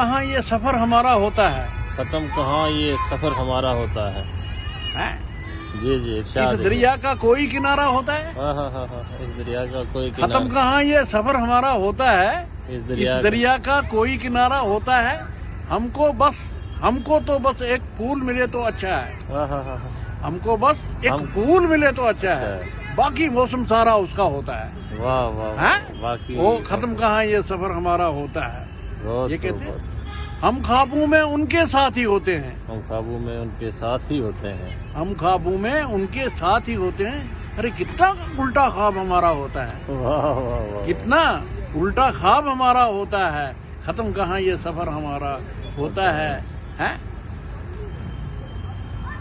کہاں یہ سفر ہمارا ہوتا ہے. ختم کہاں یہ سفر ہمارا ہوتا ہے. جی جی ارشاد. اس دریا کا کوئی کنارہ ہوتا ہے. ہاں ہاں ہاں ہاں اس دریا کا کوئی ختم کہاں یہ سفر ہمارا ہوتا ہے. اس دریا کا کوئی کنارہ ہوتا ہے. ہم کو تو بس ایک پھول ملے تو اچھا ہے. ہاں ہاں ہاں ہم کو بس ایک پھول ملے تو اچھا ہے. باقی موسم سارا اس کا ہوتا ہے. واہ واہ باقی وہ ختم کہاں یہ سفر ہمارا ہوتا ہے. یہ کہتے ہیں ہم خوابوں میں ان کے ساتھ ہی ہوتے ہیں. ہم خوابوں میں ان کے ساتھ ہی ہوتے ہیں. ہم خوابوں میں ان کے ساتھ ہی ہوتے ہیں. ارے کتنا الٹا خواب ہمارا ہوتا ہے. واہ واہ واہ کتنا الٹا خواب ہمارا ہوتا ہے. ختم کہاں یہ سفر ہمارا ہوتا ہے.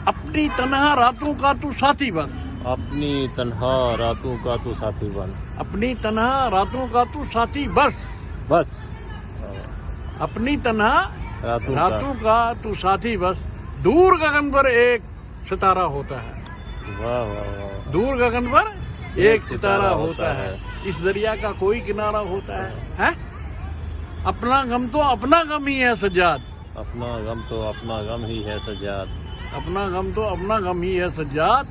اپنی تنہا راتوں کا تو ساتھی بن. اپنی تنہا راتوں کا تو ساتھی بن. اپنی تنہا راتوں کا تو ساتھی بس. بس اپنی تنہا راتوں راتوں کا تو ساتھی بس. دور گگن پر ایک ستارہ ہوتا ہے. واہ واہ واہ دور گگن پر ایک ستارہ ہوتا ہے. اس دریا کا کوئی کنارہ ہوتا ہے. اپنا غم تو اپنا غم ہی ہے سجاد. اپنا غم تو اپنا غم ہی ہے سجاد. اپنا غم تو اپنا غم ہی ہے سجاد.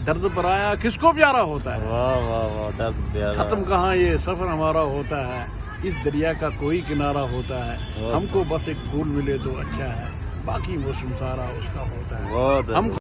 درد پر آیا کس کو پیارا ہوتا ہے. واہ واہ واہ درد پیارا. ختم کہاں یہ سفر ہمارا ہوتا ہے. اس دریا کا کوئی کنارہ ہوتا ہے. ہم کو بس ایک پھول ملے تو اچھا ہے. باقی موسم سارا اس کا ہوتا ہے. ہم